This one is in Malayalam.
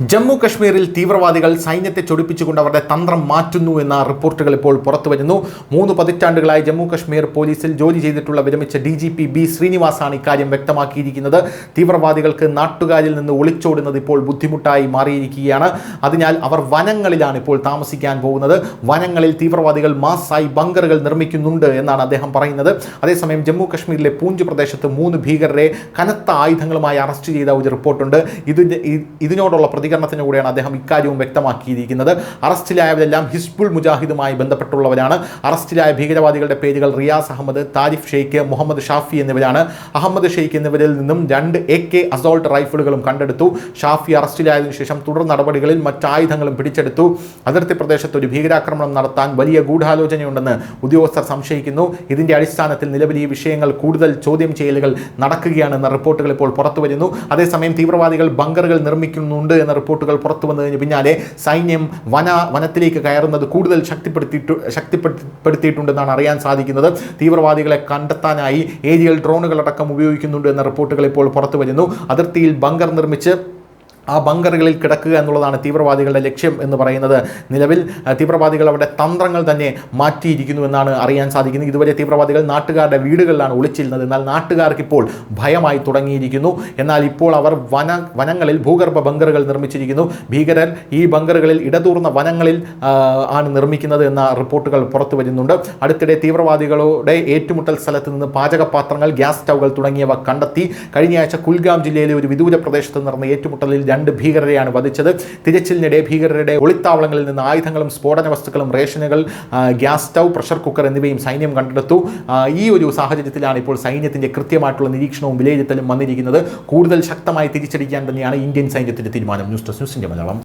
ജമ്മു കശ്മീരിൽ തീവ്രവാദികൾ സൈന്യത്തെ ചൊടിപ്പിച്ചുകൊണ്ട് അവരുടെ തന്ത്രം മാറ്റുന്നു എന്ന റിപ്പോർട്ടുകൾ ഇപ്പോൾ പുറത്തുവരുന്നു. 3 പതിറ്റാണ്ടുകളായി ജമ്മു കശ്മീർ പോലീസിൽ ജോലി ചെയ്തിട്ടുള്ള വിരമിച്ച DGP B ശ്രീനിവാസാണ് ഇക്കാര്യം വ്യക്തമാക്കിയിരിക്കുന്നത്. തീവ്രവാദികൾക്ക് നാട്ടുകാരിൽ നിന്ന് ഒളിച്ചോടുന്നത് ഇപ്പോൾ ബുദ്ധിമുട്ടായി മാറിയിരിക്കുകയാണ്. അതിനാൽ അവർ വനങ്ങളിലാണ് ഇപ്പോൾ താമസിക്കാൻ പോകുന്നത്. വനങ്ങളിൽ തീവ്രവാദികൾ മാസായി ബങ്കറുകൾ നിർമ്മിക്കുന്നുണ്ട് എന്നാണ് അദ്ദേഹം പറയുന്നത്. അതേസമയം ജമ്മു കശ്മീരിലെ പൂഞ്ച് പ്രദേശത്ത് 3 ഭീകരരെ കനത്ത ആയുധങ്ങളുമായി അറസ്റ്റ് ചെയ്ത ഒരു റിപ്പോർട്ടുണ്ട്. ഇതിനോടുള്ള പ്രതികരണത്തിന് കൂടെയാണ് അദ്ദേഹം ഇക്കാര്യവും വ്യക്തമാക്കിയിരിക്കുന്നത്. അറസ്റ്റിലായവരെല്ലാം ഹിസ്ബുൾ മുജാഹിദുമായി ബന്ധപ്പെട്ടുള്ളവരാണ്. അറസ്റ്റിലായ ഭീകരവാദികളുടെ പേരുകൾ റിയാസ് അഹമ്മദ്, താരിഫ് ഷെയ്ഖ്, മുഹമ്മദ് ഷാഫി എന്നിവരാണ്. അഹമ്മദ് ഷെയ്ഖ് എന്നിവരിൽ നിന്നും 2 AK അസോൾട്ട് റൈഫിളുകളും കണ്ടെടുത്തു. ഷാഫി അറസ്റ്റിലായതിനു ശേഷം തുടർ നടപടികളിൽ മറ്റായുധങ്ങളും പിടിച്ചെടുത്തു. അതിർത്തി പ്രദേശത്ത് ഒരു ഭീകരാക്രമണം നടത്താൻ വലിയ ഗൂഢാലോചനയുണ്ടെന്ന് ഉദ്യോഗസ്ഥർ സംശയിക്കുന്നു. ഇതിന്റെ അടിസ്ഥാനത്തിൽ നിലവിൽ ഈ വിഷയങ്ങൾ കൂടുതൽ ചോദ്യം ചെയ്യലുകൾ നടക്കുകയാണെന്ന റിപ്പോർട്ടുകൾ ഇപ്പോൾ പുറത്തുവരുന്നു. അതേസമയം തീവ്രവാദികൾ ബങ്കറുകൾ നിർമ്മിക്കുന്നുണ്ട് എന്ന റിപ്പോർട്ടുകൾ പുറത്തു വന്നതിന് പിന്നാലെ സൈന്യം വനത്തിലേക്ക് കയറുന്നത് കൂടുതൽ ശക്തിപ്പെടുത്തിയിട്ടുണ്ടെന്നാണ് അറിയാൻ സാധിക്കുന്നത്. തീവ്രവാദികളെ കണ്ടെത്താനായി ഏരിയൽ ഡ്രോണുകളടക്കം ഉപയോഗിക്കുന്നുണ്ട് എന്ന റിപ്പോർട്ടുകൾ ഇപ്പോൾ പുറത്തു വരുന്നു. അതിർത്തിയിൽ ബങ്കർ നിർമ്മിച്ച് ആ ബങ്കറുകളിൽ കിടക്കുക എന്നുള്ളതാണ് തീവ്രവാദികളുടെ ലക്ഷ്യം എന്ന് പറയുന്നത്. നിലവിൽ തീവ്രവാദികൾ അവരുടെ തന്ത്രങ്ങൾ തന്നെ മാറ്റിയിരിക്കുന്നു എന്നാണ് അറിയാൻ സാധിക്കുന്നത്. ഇതുവരെ തീവ്രവാദികൾ നാട്ടുകാരുടെ വീടുകളിലാണ് ഒളിച്ചിരുന്നത്. എന്നാൽ നാട്ടുകാർക്ക് ഇപ്പോൾ ഭയമായി തുടങ്ങിയിരിക്കുന്നു. എന്നാൽ ഇപ്പോൾ അവർ വനങ്ങളിൽ ഭൂഗർഭ ബങ്കറുകൾ നിർമ്മിച്ചിരിക്കുന്നു. ഭീകരർ ഈ ബങ്കറുകളിൽ ഇടതൂർന്ന വനങ്ങളിൽ ആണ് നിർമ്മിക്കുന്നത് എന്ന റിപ്പോർട്ടുകൾ പുറത്തു വരുന്നുണ്ട്. അടുത്തിടെ തീവ്രവാദികളുടെ ഏറ്റുമുട്ടൽ സ്ഥലത്ത് നിന്ന് പാചകപാത്രങ്ങൾ, ഗ്യാസ് സ്റ്റൗകൾ തുടങ്ങിയവ കണ്ടെത്തി. കഴിഞ്ഞയാഴ്ച കുൽഗാം ജില്ലയിലെ ഒരു വിദൂര പ്രദേശത്ത് നടന്ന ഏറ്റുമുട്ടലിൽ 2 ഭീകരരെയാണ് വധിച്ചത്. തിരച്ചിലിനിടെ ഭീകരരുടെ ഒളിത്താവളങ്ങളിൽ നിന്ന് ആയുധങ്ങളും സ്ഫോടന വസ്തുക്കളും, റേഷനുകൾ, ഗ്യാസ് സ്റ്റൗ, പ്രഷർ കുക്കർ എന്നിവയും സൈന്യം കണ്ടെടുത്തു. ഈ ഒരു സാഹചര്യത്തിലാണ് ഇപ്പോൾ സൈന്യത്തിന്റെ കൃത്യമായിട്ടുള്ള നിരീക്ഷണവും വിലയിരുത്തലും വന്നിരിക്കുന്നത്. കൂടുതൽ ശക്തമായി തിരിച്ചടിക്കാൻ തന്നെയാണ് ഇന്ത്യൻ സൈന്യത്തിന്റെ തീരുമാനം. ന്യൂസ് ഡെസ്ക് ന്യൂസിന്റെ മലയാളം.